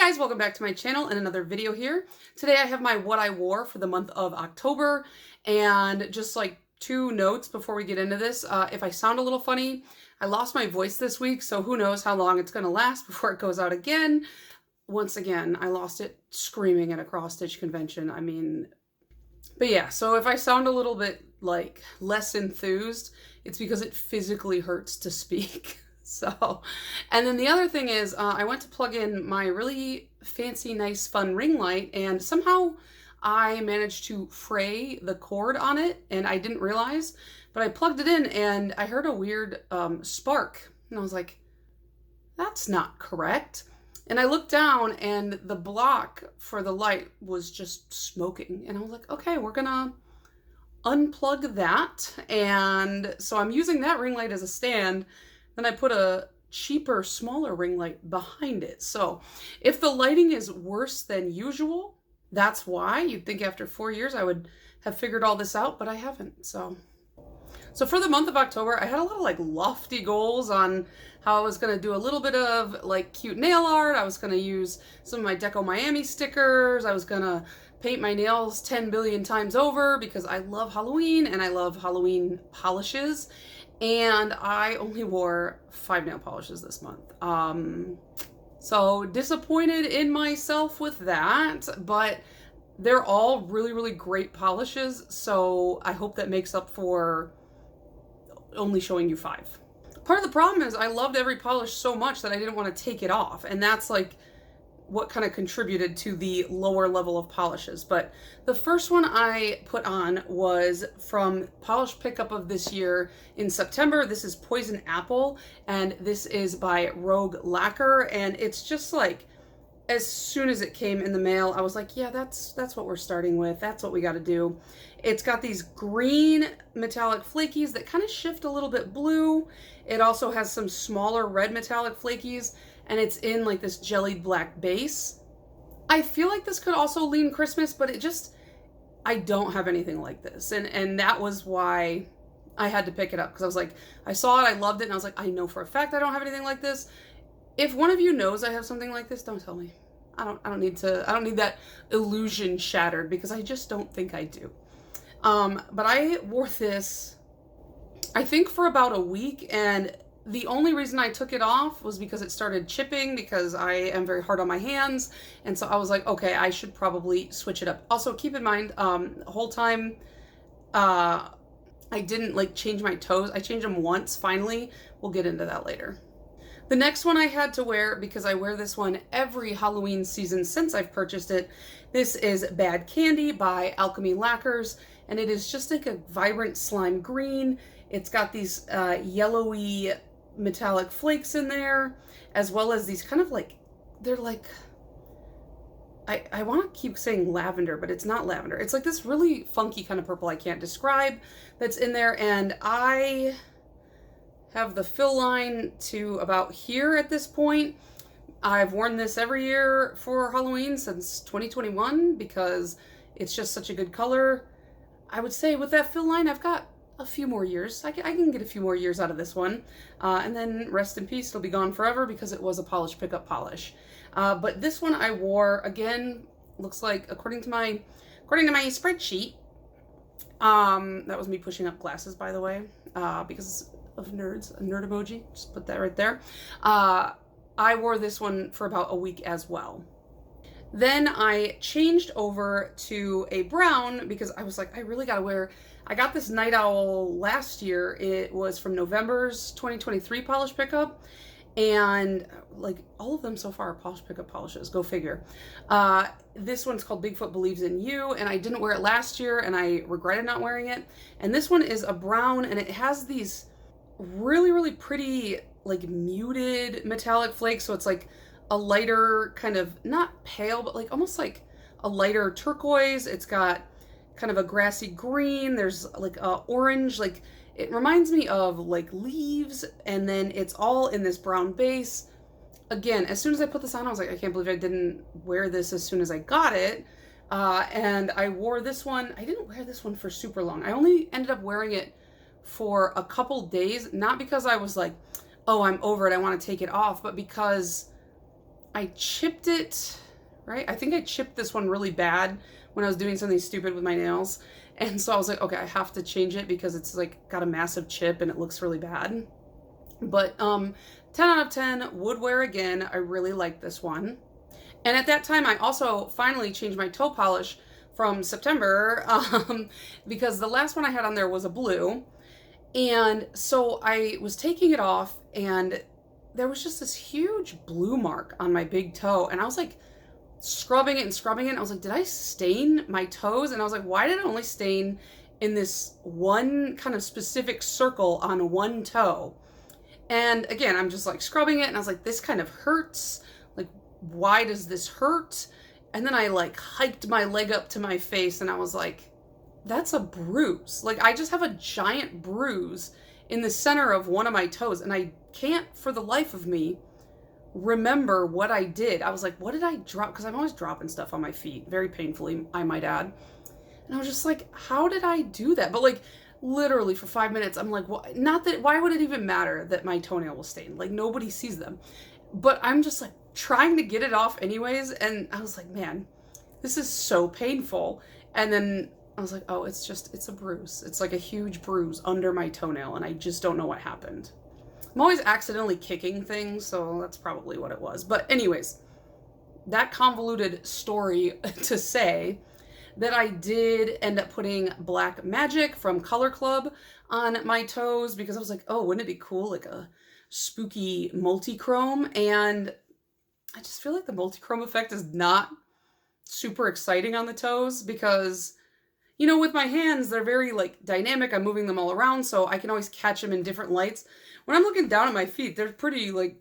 guys, welcome back to my channel and another video here. Today I have my what I wore for the month of October, and just like 2 notes before we get into this. If I sound a little funny, I lost my voice this week, so who knows how long it's going to last before it goes out again. Once again, I lost it screaming at a cross-stitch convention. But yeah, so if I sound a little bit like less enthused, it's because it physically hurts to speak. So, and then the other thing is, I went to plug in my really fancy, nice, fun ring light, and somehow I managed to fray the cord on it, and I didn't realize, but I plugged it in and I heard a weird spark, and I was like, that's not correct. And I looked down and the block for the light was just smoking, and I was like, okay, we're gonna unplug that. And so I'm using that ring light as a stand. Then I put a cheaper, smaller ring light behind it. So if the lighting is worse than usual, that's why. You'd think after 4 years I would have figured all this out, but I haven't. So for the month of October, I had a lot of like lofty goals on how I was going to do a little bit of like cute nail art. I was going to use some of my Deco Miami stickers. I was going to paint my nails 10 billion times over because I love Halloween and I love Halloween polishes. And I only wore 5 nail polishes this month. So disappointed in myself with that, but they're all really, really great polishes. So I hope that makes up for only showing you 5. Part of the problem is I loved every polish so much that I didn't want to take it off. And that's like what kind of contributed to the lower level of polishes. But the first one I put on was from Polish Pickup of this year in September. This is Poison Apple, and this is by Owl Lacquer. And it's just like, as soon as it came in the mail, I was like, yeah, that's what we're starting with. That's what we got to do. It's got these green metallic flakies that kind of shift a little bit blue. It also has some smaller red metallic flakies, and it's in like this jellied black base. I feel like this could also lean Christmas, but I don't have anything like this. And that was why I had to pick it up, because I was like, I saw it, I loved it, and I was like, I know for a fact I don't have anything like this. If one of you knows I have something like this, don't tell me. I don't need that illusion shattered, because I just don't think I do. But I wore this, I think, for about a week, and the only reason I took it off was because it started chipping, because I am very hard on my hands. And so I was like, okay, I should probably switch it up. Also, keep in mind, the whole time, I didn't like change my toes. I changed them once, finally. We'll get into that later. The next one I had to wear, because I wear this one every Halloween season since I've purchased it. This is Bad Candy by Alchemy Lacquers, and it is just like a vibrant slime green. It's got these yellowy metallic flakes in there, as well as these kind of like, they're like, I want to keep saying lavender, but it's not lavender. It's like this really funky kind of purple I can't describe that's in there, and I have the fill line to about here at this point. I've worn this every year for Halloween since 2021 because it's just such a good color. I would say with that fill line, I've got a few more years. I can get a few more years out of this one. And then rest in peace, it'll be gone forever because it was a Polish Pickup polish. But this one I wore, again, looks like, according to my spreadsheet, that was me pushing up glasses, by the way, because of nerds, a nerd emoji, just put that right there. I wore this one for about a week as well. Then I changed over to a brown because I was like, I really gotta wear, I got this Night Owl last year. It was from November's 2023 Polish Pickup, and like all of them so far are Polish Pickup polishes, go figure. This one's called Bigfoot Believes in You, and I didn't wear it last year and I regretted not wearing it. And this one is a brown, and it has these really, really pretty like muted metallic flakes. So it's like a lighter kind of, not pale, but like almost like a lighter turquoise. It's got kind of a grassy green. There's like a orange, like it reminds me of like leaves, and then it's all in this brown base. Again, as soon as I put this on, I was like, I can't believe I didn't wear this as soon as I got it. And I wore this one. I didn't wear this one for super long. I only ended up wearing it for a couple days, not because I was like, oh, I'm over it, I want to take it off, but because I chipped it, right? I think I chipped this one really bad when I was doing something stupid with my nails. And so I was like, okay, I have to change it because it's like got a massive chip and it looks really bad. But 10 out of 10 would wear again. I really like this one. And at that time, I also finally changed my toe polish from September because the last one I had on there was a blue. And so I was taking it off and there was just this huge blue mark on my big toe. And I was like scrubbing it and scrubbing it. And I was like, did I stain my toes? And I was like, why did it only stain in this one kind of specific circle on one toe? And again, I'm just like scrubbing it and I was like, this kind of hurts. Like, why does this hurt? And then I like hiked my leg up to my face and I was like, that's a bruise. Like, I just have a giant bruise in the center of one of my toes and I can't for the life of me remember what I did. I was like, what did I drop? Because I'm always dropping stuff on my feet, very painfully, I might add. And I was just like, how did I do that? But like, literally for 5 minutes, I'm like, well, not that, why would it even matter that my toenail was stained? Like, nobody sees them. But I'm just like trying to get it off anyways. And I was like, man, this is so painful. And then I was like, oh, it's a bruise. It's like a huge bruise under my toenail. And I just don't know what happened. I'm always accidentally kicking things, so that's probably what it was. But anyways, that convoluted story to say that I did end up putting Black Magic from Color Club on my toes because I was like, oh, wouldn't it be cool? Like a spooky multi-chrome. And I just feel like the multi-chrome effect is not super exciting on the toes because, you know, with my hands, they're very like dynamic. I'm moving them all around, so I can always catch them in different lights. When I'm looking down at my feet, they're pretty like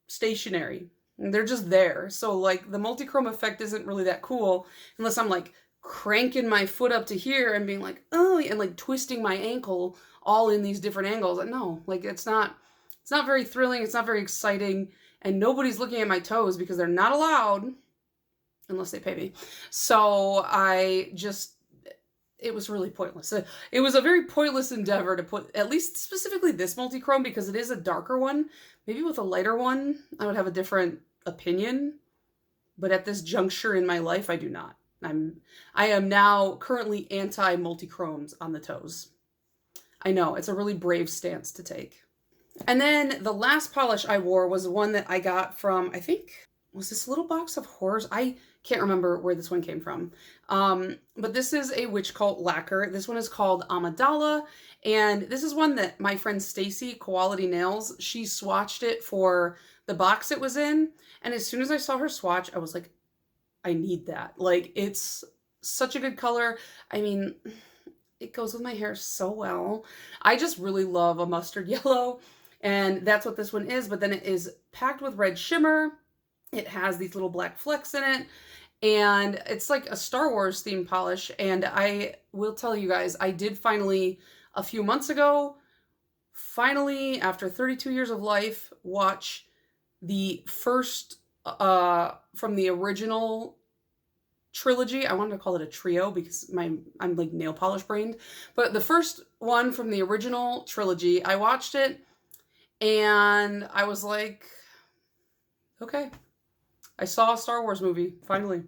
stationary. And they're just there. So like the multi-chrome effect isn't really that cool unless I'm like cranking my foot up to here and being like, oh, and like twisting my ankle all in these different angles. No, like it's not very thrilling. It's not very exciting. And nobody's looking at my toes because they're not allowed unless they pay me. So it was really pointless. It was a very pointless endeavor to put, at least specifically this multi-chrome, because it is a darker one. Maybe with a lighter one, I would have a different opinion. But at this juncture in my life, I do not. I am now currently anti-multi-chromes on the toes. I know, it's a really brave stance to take. And then the last polish I wore was one that I got from, I think, was this Little Box of Horrors? I can't remember where this one came from. But this is a Witchcult lacquer. This one is called Amidala. And this is one that my friend Stacy, Quality Nails, she swatched it for the box it was in. And as soon as I saw her swatch, I was like, I need that. Like, it's such a good color. I mean, it goes with my hair so well. I just really love a mustard yellow. And that's what this one is. But then it is packed with red shimmer. It has these little black flecks in it. And it's like a Star Wars themed polish. And I will tell you guys, I did finally, a few months ago, finally, after 32 years of life, watch the first from the original trilogy. I wanted to call it a trio because I'm like nail polish brained. But the first one from the original trilogy, I watched it and I was like, okay. I saw a Star Wars movie, finally.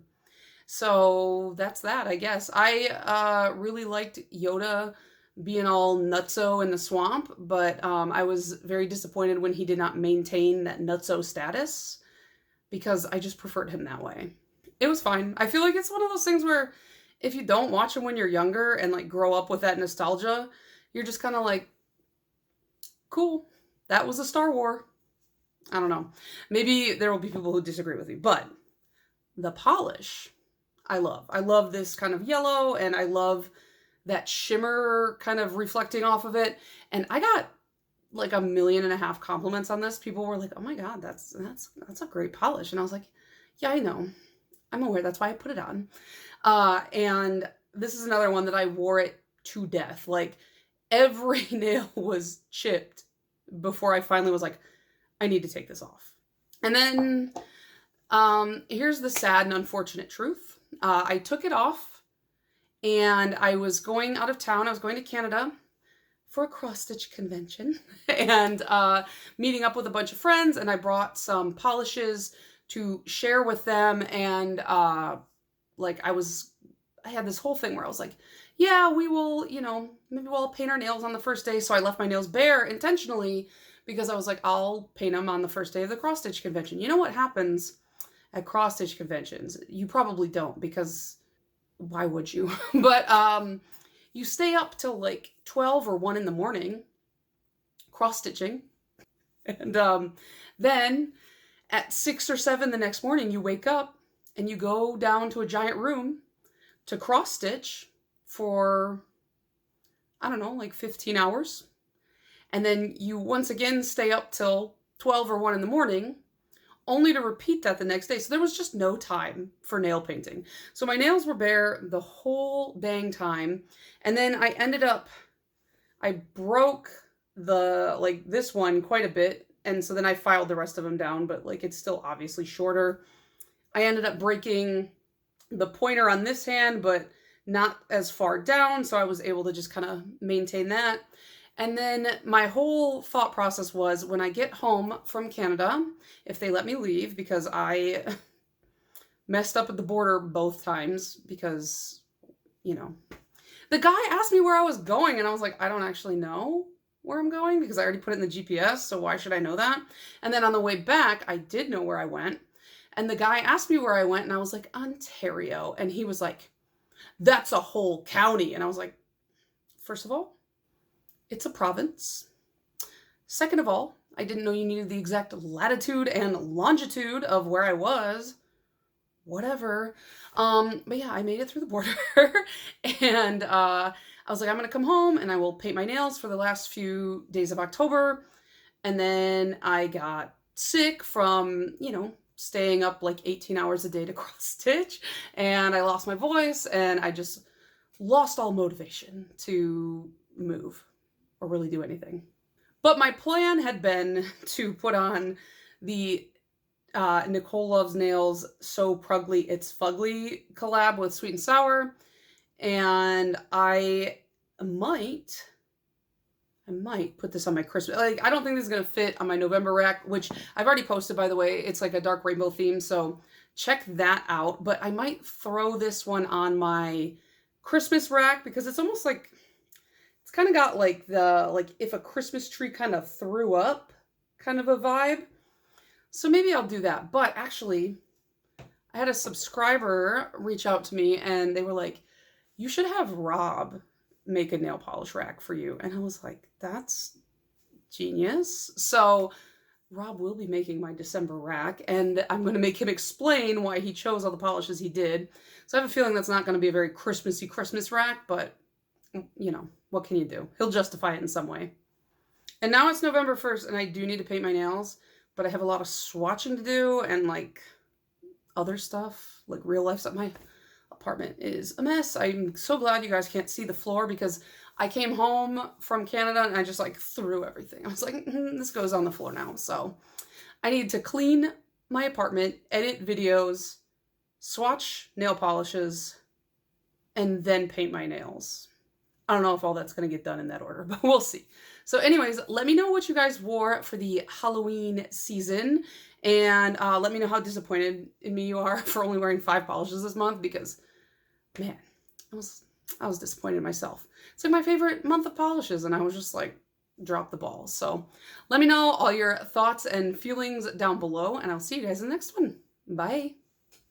So that's that, I guess. I really liked Yoda being all nutso in the swamp, but I was very disappointed when he did not maintain that nutso status because I just preferred him that way. It was fine. I feel like it's one of those things where if you don't watch him when you're younger and like grow up with that nostalgia, you're just kind of like, cool, that was a Star Wars. I don't know. Maybe there will be people who disagree with me, but the polish, I love. I love this kind of yellow, and I love that shimmer kind of reflecting off of it. And I got like 1.5 million compliments on this. People were like, oh my God, that's a great polish. And I was like, yeah, I know. I'm aware. That's why I put it on. And this is another one that I wore it to death. Like every nail was chipped before I finally was like, I need to take this off. And then here's the sad and unfortunate truth. I took it off and I was going out of town. I was going to Canada for a cross-stitch convention and meeting up with a bunch of friends, and I brought some polishes to share with them. And like I had this whole thing where I was like, yeah, we will, you know, maybe we'll paint our nails on the first day. So I left my nails bare intentionally because I was like, I'll paint them on the first day of the cross stitch convention. You know what happens at cross stitch conventions? You probably don't, because why would you? But you stay up till like 12 or 1 in the morning cross stitching. And then at 6 or 7 the next morning, you wake up and you go down to a giant room to cross stitch for, I don't know, like 15 hours. And then you once again stay up till 12 or 1 in the morning, only to repeat that the next day. So there was just no time for nail painting. So my nails were bare the whole dang time. And then I broke this one quite a bit. And so then I filed the rest of them down, but like it's still obviously shorter. I ended up breaking the pointer on this hand, but not as far down. So I was able to just kind of maintain that. And then my whole thought process was, when I get home from Canada, if they let me leave, because I messed up at the border both times because, you know, the guy asked me where I was going and I was like, I don't actually know where I'm going because I already put it in the GPS. So why should I know that? And then on the way back, I did know where I went. And the guy asked me where I went and I was like, Ontario. And he was like, that's a whole county. And I was like, first of all, it's a province. Second of all, I didn't know you needed the exact latitude and longitude of where I was. Whatever. But yeah, I made it through the border. And I was like, I'm going to come home and I will paint my nails for the last few days of October. And then I got sick from, you know, staying up like 18 hours a day to cross stitch. And I lost my voice and I just lost all motivation to move or really do anything. But my plan had been to put on the Nicole Loves Nails So Prugly It's Fugly collab with Sweet and Sour. And I might put this on my Christmas. Like, I don't think this is going to fit on my November rack, which I've already posted, by the way. It's like a dark rainbow theme, so check that out. But I might throw this one on my Christmas rack because it's almost like, it's kind of got like if a Christmas tree kind of threw up kind of a vibe. So maybe I'll do that. But actually, I had a subscriber reach out to me and they were like, you should have Rob make a nail polish rack for you. And I was like, that's genius. So Rob will be making my December rack and I'm going to make him explain why he chose all the polishes he did. So I have a feeling that's not going to be a very Christmassy Christmas rack, but you know, what can you do? He'll justify it in some way. And now it's November 1st and I do need to paint my nails, but I have a lot of swatching to do and like other stuff, like real life stuff. My apartment is a mess. I'm so glad you guys can't see the floor because I came home from Canada and I just like threw everything. I was like, this goes on the floor now. So I need to clean my apartment, edit videos, swatch nail polishes, and then paint my nails. I don't know if all that's going to get done in that order, but we'll see. So anyways, let me know what you guys wore for the Halloween season. And let me know how disappointed in me you are for only wearing 5 polishes this month because, man, I was disappointed in myself. It's like my favorite month of polishes and I was just like, drop the ball. So let me know all your thoughts and feelings down below and I'll see you guys in the next one. Bye.